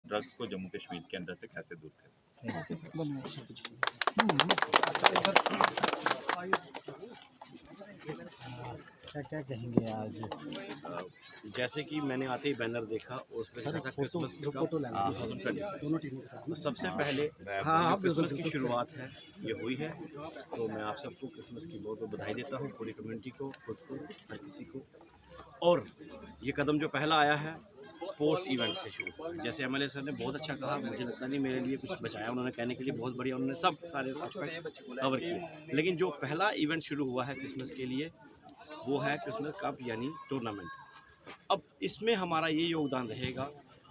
Drugs को जम्मू कश्मीर के अंदर से कैसे दूर करें। क्या क्या कहेंगे आज? जैसे कि मैंने आते ही बैनर देखा उस पर लिखा था क्रिसमस का 2020। सबसे पहले क्रिसमस की शुरुआत है, ये हुई है, तो मैं आप सबको क्रिसमस की बहुत बहुत बधाई देता हूँ, पूरी कम्युनिटी को, खुद को, हर किसी को। और ये कदम जो पहला आया है स्पोर्ट्स इवेंट से शुरू हुआ है। जैसे एमएलए सर ने बहुत अच्छा कहा, मुझे लगता नहीं मेरे लिए कुछ बचाया उन्होंने कहने के लिए, बहुत बढ़िया उन्होंने सब सारे एस्पेक्ट्स कवर किए। लेकिन जो पहला इवेंट शुरू हुआ है क्रिसमस के लिए वो है क्रिसमस कप यानी टूर्नामेंट। अब इसमें हमारा ये योगदान रहेगा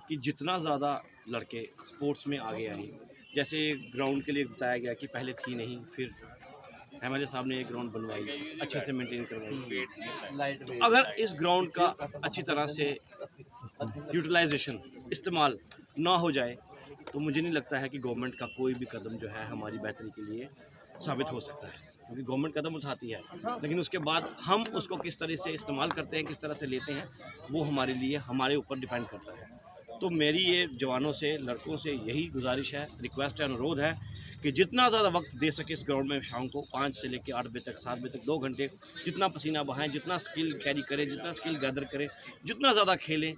कि जितना ज़्यादा लड़के स्पोर्ट्स में आगे आए, जैसे ग्राउंड के लिए बताया गया कि पहले थी नहीं, फिर एमएलए साहब ने एक ग्राउंड बनवाई, अच्छे से मेंटेन करवाई। तो अगर इस ग्राउंड का अच्छी तरह से यूटिलाइजेशन इस्तेमाल ना हो जाए तो मुझे नहीं लगता है कि गवर्नमेंट का कोई भी कदम जो है हमारी बेहतरी के लिए साबित हो सकता है, क्योंकि गवर्नमेंट कदम उठाती है लेकिन उसके बाद हम उसको किस तरह से इस्तेमाल करते हैं, किस तरह से लेते हैं, वो हमारे लिए हमारे ऊपर डिपेंड करता है। तो मेरी ये जवानों से, लड़कों से यही गुजारिश है, रिक्वेस्ट है, अनुरोध है कि जितना ज़्यादा वक्त दे सके इस ग्राउंड में शाम को 5 से लेकर 8 बजे तक, 7 बजे तक 2 घंटे, जितना पसीना बहाएं, जितना स्किल कैरी करें, जितना स्किल गैदर करें, जितना ज़्यादा खेलें,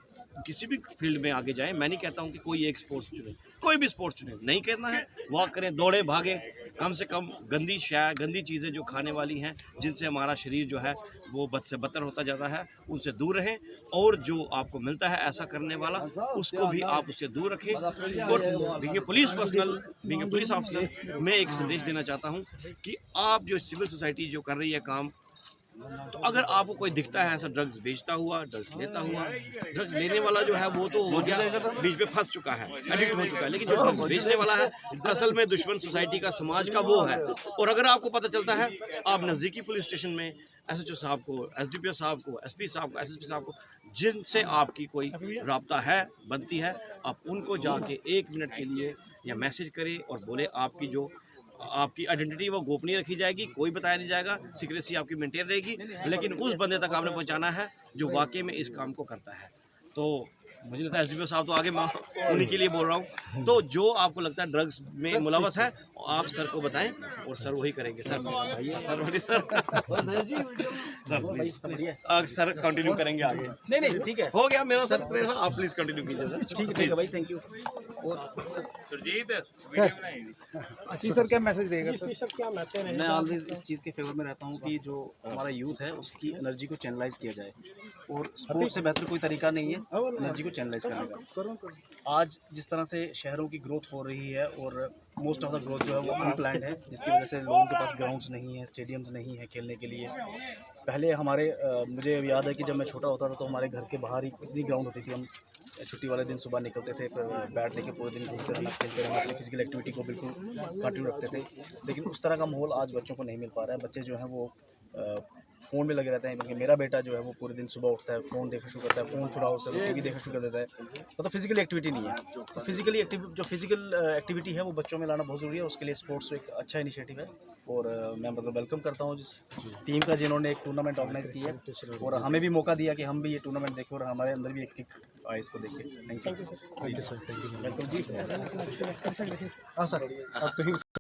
किसी भी फील्ड में आगे जाएं। मैं नहीं कहता हूं कि कोई एक स्पोर्ट्स चुने, कोई भी स्पोर्ट्स चुने, नहीं कहना है, वॉक करें, दौड़े, भागे, कम से कम गंदी गंदी चीज़ें जो खाने वाली हैं, जिनसे हमारा शरीर जो है वो बद से बदतर होता जाता है, उनसे दूर रहें। और जो आपको मिलता है ऐसा करने वाला, उसको भी आप उससे दूर रखें। और being a police personal, being a police officer, मैं एक संदेश देना चाहता हूँ कि आप जो सिविल सोसाइटी जो कर रही है काम, तो अगर आपको कोई दिखता है ऐसा ड्रग्स बेचता हुआ, ड्रग्स लेता हुआ, ड्रग्स लेने वाला जो है वो तो हो गया, बीच में फंस चुका है, एडिक्ट हो चुका है, लेकिन जो ड्रग्स बेचने वाला है असल में दुश्मन सोसाइटी का, समाज का वो है। और अगर आपको पता चलता है, आप नज़दीकी पुलिस स्टेशन में एसएचओ साहब को, एसडीपीओ साहब को, एसपी साहब को, एसएसपी साहब को, जिनसे आपकी कोई राब्ता है, बनती है, आप उनको जाके 1 मिनट के लिए या मैसेज करें और बोले आपकी जो आपकी आइडेंटिटी वो गोपनीय रखी जाएगी, कोई बताया नहीं जाएगा, सीक्रेसी आपकी मेंटेन रहेगी, लेकिन उस बंदे तक आपने पहुंचाना है जो वाकई में इस काम को करता है। तो मुझे लगता है एसडीपीओ साहब तो आगे, मैं उन्हीं के लिए बोल रहा हूँ। तो जो आपको लगता है ड्रग्स में मुलव्वस है, आप सर को बताएं और सर वही करेंगे। सर सर कंटिन्यू करेंगे आगे। नहीं ठीक है, हो गया मेरा सर, आप प्लीज कंटिन्यू कीजिए सर। ठीक है भाई, थैंक यू। सुरजीत वीडियो बनाएंगे। सर क्या मैसेज देगा सर? क्या मैसेज है? मैं ऑलवेज इस चीज़ के फेवर में रहता हूँ कि जो हमारा यूथ है उसकी एनर्जी को चैनलाइज किया जाए, और स्पोर्ट्स से बेहतर कोई तरीका नहीं है एनर्जी को चैनलाइज करने का। आज जिस तरह से शहरों की ग्रोथ हो रही है और मोस्ट ऑफ द ग्रोथ जो है वो अनप्लान्ड है, जिसकी वजह से लोगों के पास ग्राउंड्स नहीं है, स्टेडियम्स नहीं है खेलने के लिए। पहले हमारे मुझे याद है कि जब मैं छोटा होता था तो हमारे घर के बाहर ही कितनी ग्राउंड होती थी, हम छुट्टी वाले दिन सुबह निकलते थे, फिर बैट लेके पूरे दिन घूमते रहना, खेलते रहना, अपनी फिजिकल एक्टिविटी को बिल्कुल कंटिन्यू रखते थे। लेकिन उस तरह का माहौल आज बच्चों को नहीं मिल पा रहा है। बच्चे जो हैं वो फ़ोन में लगे रहते हैं, क्योंकि मेरा बेटा जो है वो पूरे दिन सुबह उठता है, फ़ोन देखना शुरू करता है, फ़ोन छुड़ाओ उससे टीवी देखना शुरू कर देता है, मतलब फिजिकली एक्टिविटी नहीं है। तो फिजिकली फिजिकल एक्टिविटी है वो बच्चों में लाना बहुत ज़रूरी है। उसके लिए स्पोर्ट्स एक अच्छा इनिशिएटिव है और मैं मतलब वेलकम करता हूँ जिस टीम का जिन्होंने एक टूर्नामेंट ऑर्गेनाइज किया है और हमें भी मौका दिया कि हम भी ये टूर्नामेंट देखें और हमारे अंदर भी एक किक आए इसको देख के। Thank you sir, thank you ji. हाँ सर, अब तो